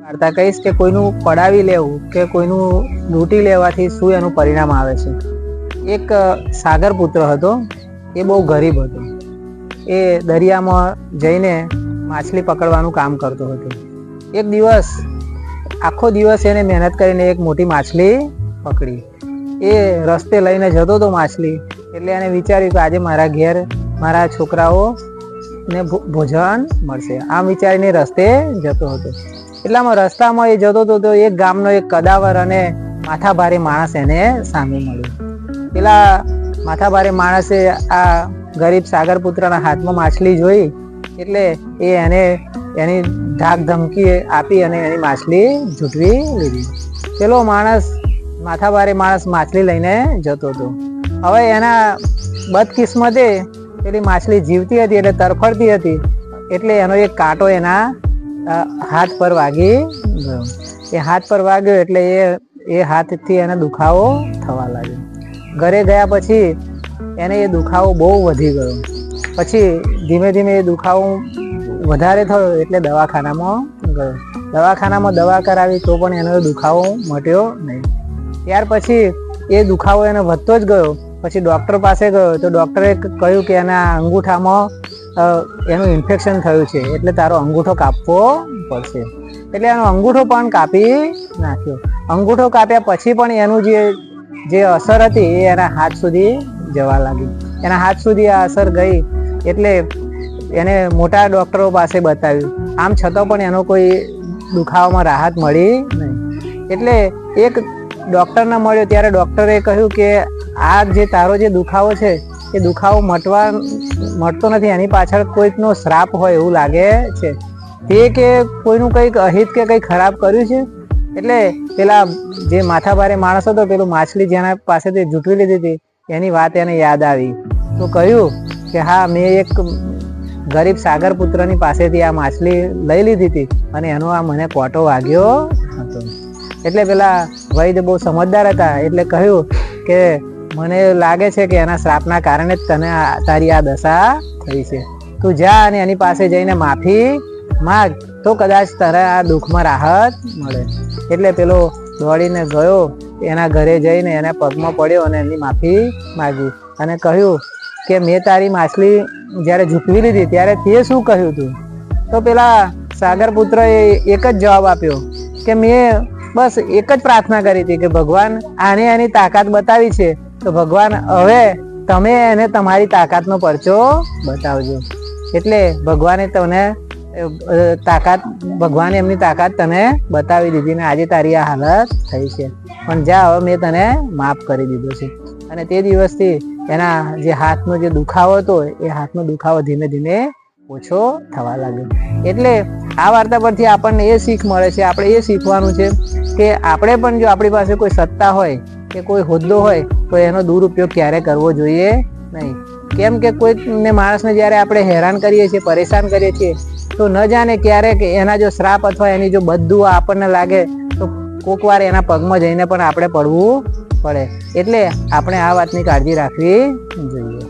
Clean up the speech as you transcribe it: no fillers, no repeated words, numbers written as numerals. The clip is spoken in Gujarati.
વાર્તા કહીશ કે કોઈનું પડાવી લેવું કે કોઈનું લૂંટી લેવાથી શું એનું પરિણામ આવે છે. એક સાગર પુત્ર હતો, એ બહુ ગરીબ હતો. એ દરિયામાં જઈને માછલી પકડવાનું કામ કરતો હતો. એક દિવસ આખો દિવસ એને મહેનત કરીને એક મોટી માછલી પકડી. એ રસ્તે લઈને જતો હતો માછલી, એટલે એને વિચાર્યું કે આજે મારા ઘેર મારા છોકરાઓ ને ભોજન મળશે. આમ વિચારીને રસ્તે જતો હતો. એટલામાં રસ્તામાં એ જતો હતો તો એક ગામનો એક કદાવર અને માથાભારે માણસ એને સામે મળ્યો. પેલા માથાભારે માણસે આ ગરીબ સાગર પુત્રના હાથમાં માછલી જોઈ એટલે એ એને એની ધાક ધમકી આપી અને એની માછલી ઝૂંટવી લીધી. પેલો માણસ માથાભારે માણસ માછલી લઈને જતો હતો. હવે એના બદકિસ્મતે પેલી માછલી જીવતી હતી એટલે તરફડતી હતી, એટલે એનો એક કાંટો એના હાથ પર વાગી ગયો. એ હાથ પર વાગ્યો એટલે એ હાથથી એને દુખાવો થવા લાગ્યો. ઘરે ગયા પછી એને એ દુખાવો બહુ વધી ગયો. પછી ધીમે ધીમે એ દુખાવો વધારે થયો એટલે દવાખાનામાં ગયો. દવાખાનામાં દવા કરાવી તો પણ એનો દુખાવો મટ્યો નહીં. ત્યાર પછી એ દુખાવો એને વધતો જ ગયો. પછી ડૉક્ટર પાસે ગયો તો ડૉક્ટરે કહ્યું કે એના અંગૂઠામાં એનું ઇન્ફેક્શન થયું છે, એટલે તારો અંગૂઠો કાપવો પડશે. એટલે એનો અંગૂઠો પણ કાપી નાખ્યો. અંગૂઠો કાપ્યા પછી પણ એનું જે અસર હતી એ એના હાથ સુધી જવા લાગી. એના હાથ સુધી આ અસર ગઈ એટલે એને મોટા ડૉક્ટરો પાસે બતાવ્યું. આમ છતાં પણ એનો કોઈ દુખાવામાં રાહત મળી નહીં. એટલે એક ડૉક્ટરને મળ્યો ત્યારે ડૉક્ટરે કહ્યું કે આ જે તારો જે દુખાવો છે એ દુખાવો મટતો નથી, એની પાછળ કોઈકનો શ્રાપ હોય એવું લાગે છે. તે કે કોઈનું કંઈક અહિત કે કંઈક ખરાબ કર્યું છે. એટલે પેલા જે માથાભારે માણસ હતો, પેલું માછલી જેના પાસેથી ઝૂંટવી લીધી હતી એની વાત એને યાદ આવી. તો કહ્યું કે હા, મેં એક ગરીબ સાગર પુત્રની પાસેથી આ માછલી લઈ લીધી હતી અને એનો આ મને કોટો વાગ્યો હતો. એટલે પેલા વૈદ્ય બહુ સમજદાર હતા, એટલે કહ્યું કે મને લાગે છે કે એના શ્રાપના કારણે જ તને તારી આ દશા થઈ છે. તું જા અને એની પાસે જઈને માફી માગ, તો કદાચ તારા આ દુઃખમાં રાહત મળે. એટલે પેલો દોડીને ગયો, એના ઘરે જઈને એના પગમાં પડ્યો અને એની માફી માગી અને કહ્યું કે મેં તારી માછલી જ્યારે ઝૂંટવી લીધી ત્યારે તે શું કહ્યું તું? તો પેલા સાગર પુત્રએ એક જ જવાબ આપ્યો કે મેં બસ એક જ પ્રાર્થના કરી હતી કે ભગવાન આને એની તાકાત બતાવી છે, તો ભગવાન હવે તમે એને તમારી તાકાતનો પરચો બતાવજો. એટલે ભગવાને એમની તાકાત તને બતાવી દીધી ને આજે તારી આ હાલત થઈ છે. પણ જા, હવે મેં તને માફ કરી દીધો છે. અને તે દિવસથી એના જે હાથનો જે દુખાવો હતો એ હાથનો દુખાવો ધીમે ધીમે ઓછો થવા લાગ્યો. એટલે આ વાર્તા પરથી આપણને એ શીખ મળે છે, આપણે એ શીખવાનું છે કે આપણે પણ જો આપણી પાસે કોઈ સત્તા હોય કે કોઈ હોદ્દો હોય તો એનો દુરુપયોગ ક્યારે કરવો જોઈએ નહીં. કેમ કે કોઈને માણસને જ્યારે આપણે હેરાન કરીએ છીએ, પરેશાન કરીએ છીએ, તો ન જાણે ક્યારેક એના જો શ્રાપ અથવા એની જો બદદુઆ આપણને લાગે તો કોક વાર એના પગમાં જઈને પણ આપણે પડવું પડે. એટલે આપણે આ વાતની કાળજી રાખવી જોઈએ.